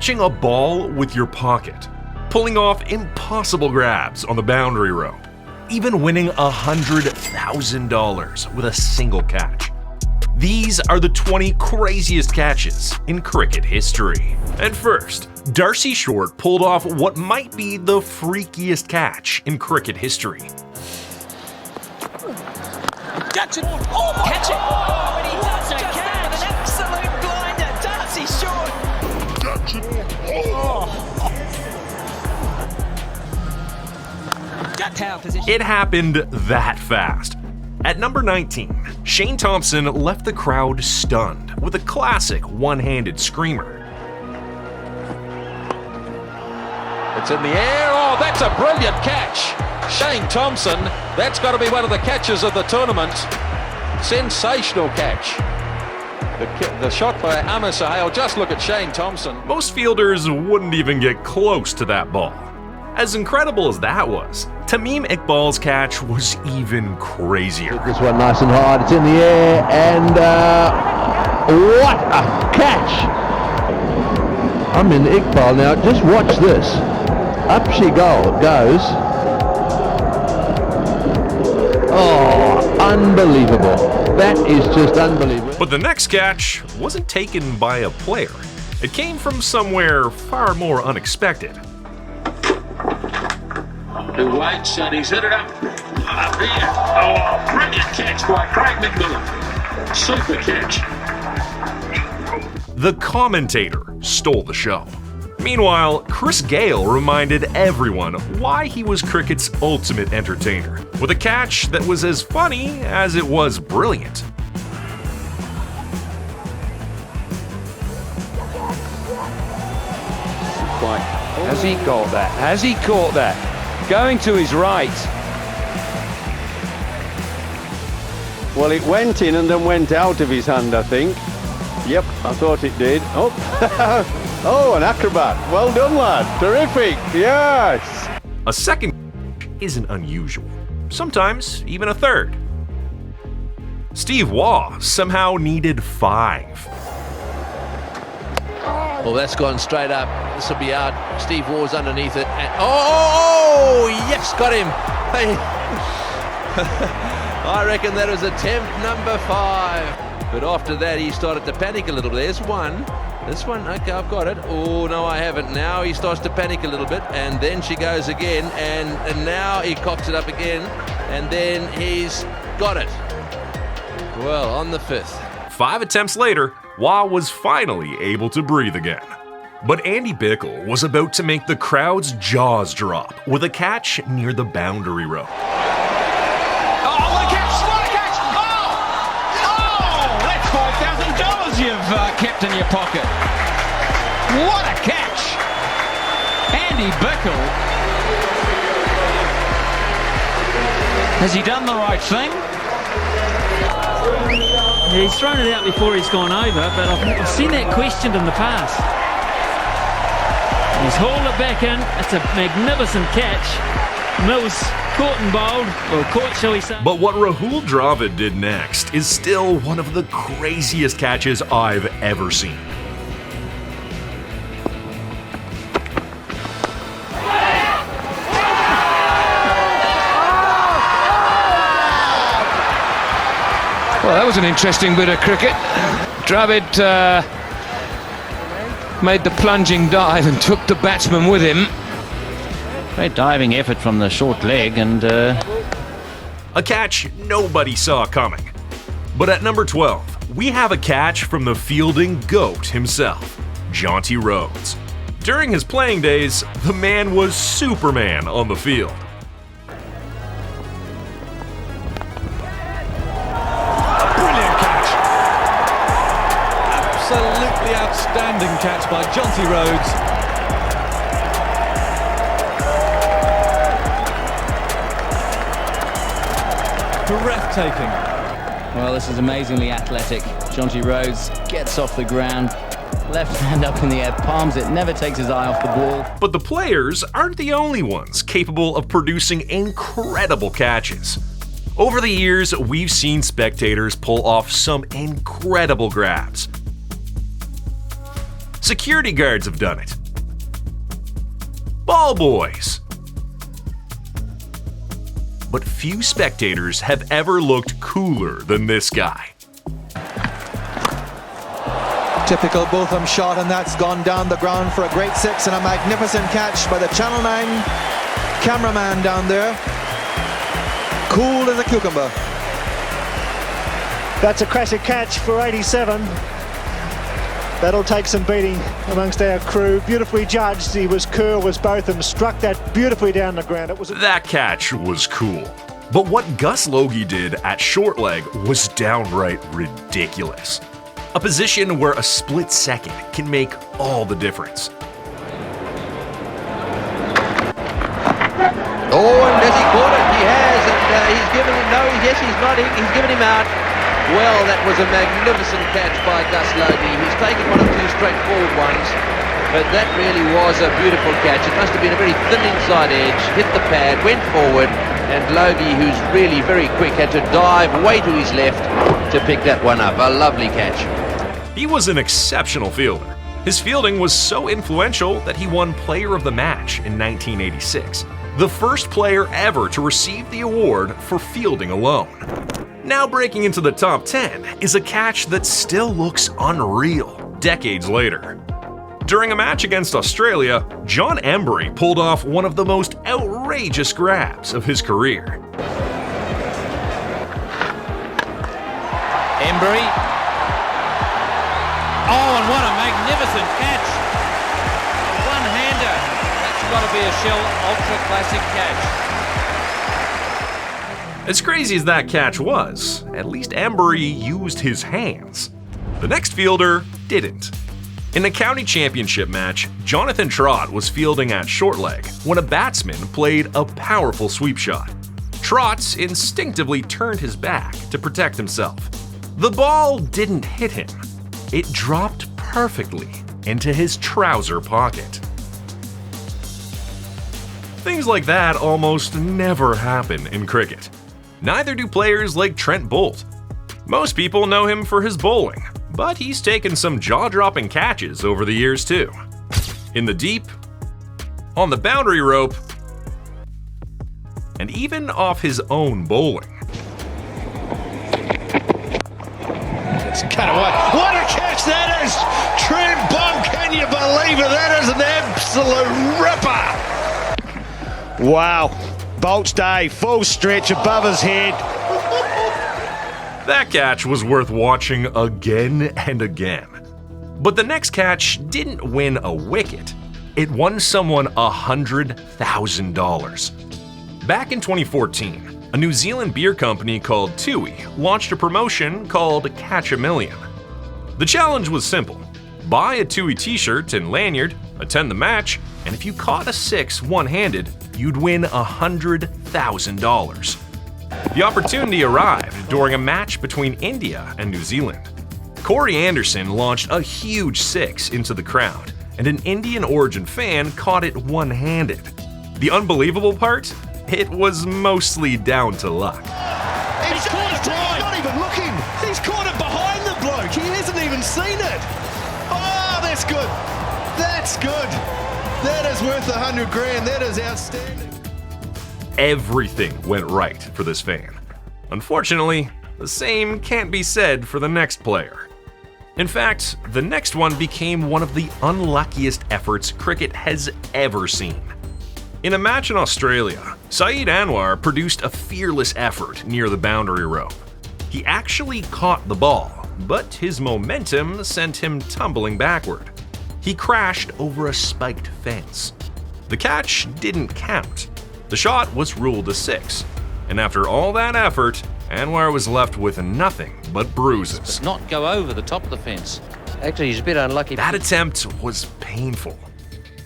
catching a ball with your pocket, pulling off impossible grabs on the boundary rope, even winning $100,000 with a single catch. These are the 20 craziest catches in cricket history. And first, Darcy Short pulled off what might be the freakiest catch in cricket history. Catch it! Oh my Catch it! God! He does Just catch. that, an absolute blinder, Darcy Short. Catch it! Power position. It happened that fast. At number 19, Shane Thompson left the crowd stunned with a classic one-handed screamer. It's in the air. Oh, that's a brilliant catch. Shane Thompson, that's got to be one of the catches of the tournament. Sensational catch. The shot by Amar Sahel. Just look at Shane Thompson. Most fielders wouldn't even get close to that ball. As incredible as that was, Tamim Iqbal's catch was even crazier. This one nice and hard, it's in the air, and what a catch! I'm in Iqbal now, just watch this. Up she goes. Oh, unbelievable. That is just unbelievable. But the next catch wasn't taken by a player. It came from somewhere far more unexpected. Who waits and he's hit it up here. Oh, brilliant catch by Craig McMillan. Super catch. The commentator stole the show. Meanwhile, Chris Gayle reminded everyone why he was cricket's ultimate entertainer, with a catch that was as funny as it was brilliant. Has he got that? Has he caught that? Going to his right. Well, it went in and then went out of his hand, I think. Yep, I thought it did. Oh, oh, an acrobat. Well done, lad. Terrific. Yes. A second isn't unusual. Sometimes even a third. Steve Waugh somehow needed 5. Well, that's gone straight up. This will be out. Steve Waugh's underneath it. And oh, yes, got him. Hey. I reckon that was attempt number 5. But after that, he started to panic a little. There's one. This one, okay, I've got it. Oh, no, I haven't. Now he starts to panic a little bit. And then she goes again. And now he cocks it up again. And then he's got it. Well, on the 5th. 5 attempts later, Waugh was finally able to breathe again. But Andy Bickle was about to make the crowd's jaws drop with a catch near the boundary rope. Oh, what a catch! What a catch! Oh, that's $5,000 you've kept in your pocket. What a catch! Andy Bickle. Has he done the right thing? Yeah, he's thrown it out before he's gone over, but I've seen that questioned in the past. He's hauled it back in. It's a magnificent catch. Mills caught and bowled, or caught, shall we say. But what Rahul Dravid did next is still one of the craziest catches I've ever seen. Well, that was an interesting bit of cricket. Dravid made the plunging dive and took the batsman with him. Great diving effort from the short leg and... A catch nobody saw coming. But at number 12, we have a catch from the fielding GOAT himself, Jonty Rhodes. During his playing days, the man was Superman on the field. Absolutely outstanding catch by Jonty Rhodes. Breathtaking. Well, this is amazingly athletic. Jonty Rhodes gets off the ground, left hand up in the air, palms it, never takes his eye off the ball. But the players aren't the only ones capable of producing incredible catches. Over the years, we've seen spectators pull off some incredible grabs. Security guards have done it. Ball boys. But few spectators have ever looked cooler than this guy. Typical Botham shot, and that's gone down the ground for a great six and a magnificent catch by the Channel 9 cameraman down there. Cool as a cucumber. That's a classic catch for 87. That'll take some beating amongst our crew. Beautifully judged. He was curl as Botham struck that beautifully down the ground. That catch was cool. But what Gus Logie did at short leg was downright ridiculous. A position where a split second can make all the difference. Oh, and has he caught it? He has, and he's given him, no, yes, he's nodding, he's given him out. Well, that was a magnificent catch by Gus Logie. He's taken one or two straightforward ones, but that really was a beautiful catch. It must have been a very thin inside edge, hit the pad, went forward, and Logie, who's really very quick, had to dive way to his left to pick that one up. A lovely catch. He was an exceptional fielder. His fielding was so influential that he won Player of the Match in 1986, the first player ever to receive the award for fielding alone. Now breaking into the top 10 is a catch that still looks unreal decades later. During a match against Australia, John Embry pulled off one of the most outrageous grabs of his career. Embry. Oh, and what a magnificent catch. A one-hander. That's got to be a Shell Ultra Classic catch. As crazy as that catch was, at least Embry used his hands. The next fielder didn't. In a county championship match, Jonathan Trott was fielding at short leg when a batsman played a powerful sweep shot. Trott instinctively turned his back to protect himself. The ball didn't hit him. It dropped perfectly into his trouser pocket. Things like that almost never happen in cricket. Neither do players like Trent Boult. Most people know him for his bowling, but he's taken some jaw-dropping catches over the years too. In the deep, on the boundary rope, and even off his own bowling. It's cut away. What a catch that is! Trent Boult, can you believe it? That is an absolute ripper! Wow. Bolt's day, full stretch above his head. That catch was worth watching again and again. But the next catch didn't win a wicket. It won someone $100,000. Back in 2014, a New Zealand beer company called Tui launched a promotion called Catch a Million. The challenge was simple. Buy a Tui t-shirt and lanyard, attend the match, and if you caught a six one-handed, you'd win $100,000. The opportunity arrived during a match between India and New Zealand. Corey Anderson launched a huge six into the crowd, and an Indian origin fan caught it one-handed. The unbelievable part? It was mostly down to luck. He's caught it, he's not even looking. He's caught it behind the bloke. He hasn't even seen it. Oh, that's good. That's good. That is worth $100,000. That is outstanding. Everything went right for this fan. Unfortunately, the same can't be said for the next player. In fact, the next one became one of the unluckiest efforts cricket has ever seen. In a match in Australia, Saeed Anwar produced a fearless effort near the boundary rope. He actually caught the ball, but his momentum sent him tumbling backward. He crashed over a spiked fence. The catch didn't count. The shot was ruled a six, and after all that effort, Anwar was left with nothing but bruises. But not go over the top of the fence. Actually, he's a bit unlucky. That attempt was painful.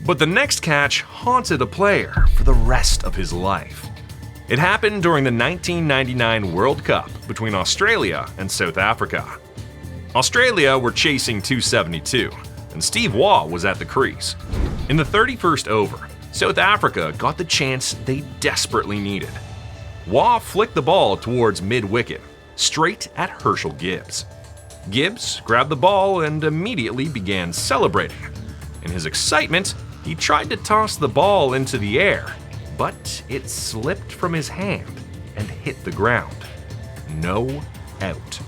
But the next catch haunted a player for the rest of his life. It happened during the 1999 World Cup between Australia and South Africa. Australia were chasing 272, and Steve Waugh was at the crease. In the 31st over, South Africa got the chance they desperately needed. Waugh flicked the ball towards mid-wicket, straight at Herschel Gibbs. Gibbs grabbed the ball and immediately began celebrating, In his excitement, he tried to toss the ball into the air, but it slipped from his hand and hit the ground. No out.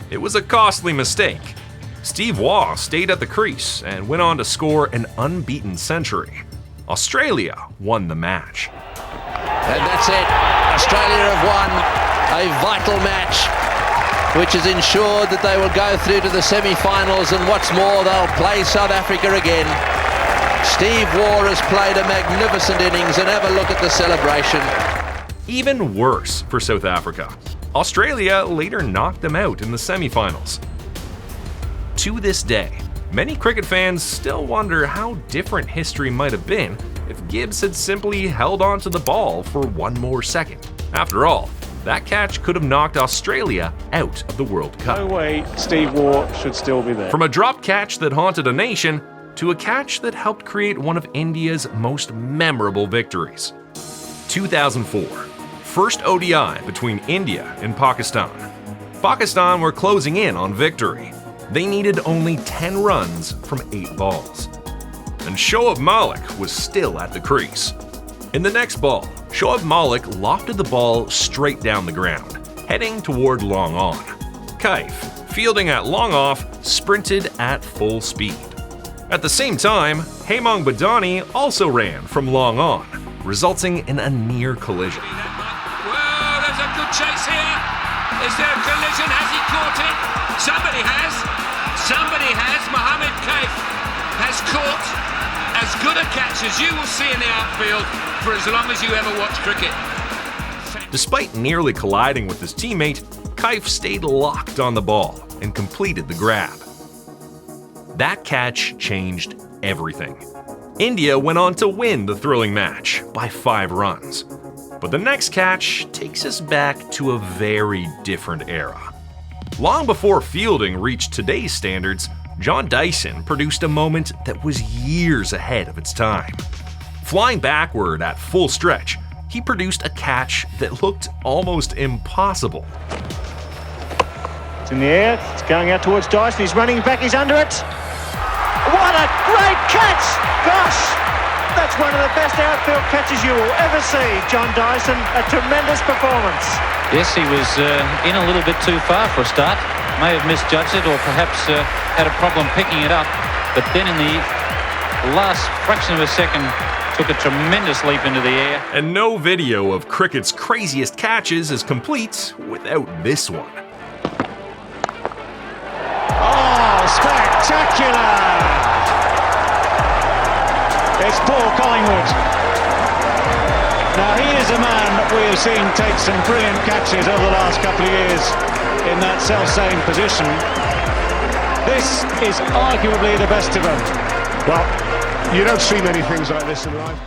It was a costly mistake. Steve Waugh stayed at the crease and went on to score an unbeaten century. Australia won the match. And that's it. Australia have won a vital match, which has ensured that they will go through to the semi-finals, and what's more, they'll play South Africa again. Steve Waugh has played a magnificent innings, and have a look at the celebration. Even worse for South Africa. Australia later knocked them out in the semi-finals. To this day, many cricket fans still wonder how different history might have been if Gibbs had simply held onto the ball for one more second. After all, that catch could have knocked Australia out of the World Cup. No way Steve Waugh should still be there. From a drop catch that haunted a nation to a catch that helped create one of India's most memorable victories. 2004, first ODI between India and Pakistan. Pakistan were closing in on victory. They needed only 10 runs from 8 balls. And Shoaib Malik was still at the crease. In the next ball, Shoaib Malik lofted the ball straight down the ground, heading toward long on. Kaif, fielding at long off, sprinted at full speed. At the same time, Hemang Badani also ran from long on, resulting in a near collision. Well, there's a good chase here. Is there a collision? Has he caught it? Somebody has. Somebody has. Mohammed Kaif has caught as good a catch as you will see in the outfield for as long as you ever watch cricket. Despite nearly colliding with his teammate, Kaif stayed locked on the ball and completed the grab. That catch changed everything. India went on to win the thrilling match by 5 runs. But the next catch takes us back to a very different era. Long before fielding reached today's standards, John Dyson produced a moment that was years ahead of its time. Flying backward at full stretch, he produced a catch that looked almost impossible. It's in the air, it's going out towards Dyson, he's running back, he's under it. What a great catch! Gosh, that's one of the best outfield catches you will ever see, John Dyson. A tremendous performance. Yes, he was in a little bit too far for a start. May have misjudged it or perhaps had a problem picking it up. But then in the last fraction of a second, took a tremendous leap into the air. And no video of cricket's craziest catches is complete without this one. Oh, spectacular! It's Paul Collingwood. Now he is a man that we have seen take some brilliant catches over the last couple of years in that self-same position. This is arguably the best of them. Well, you don't see many things like this in life.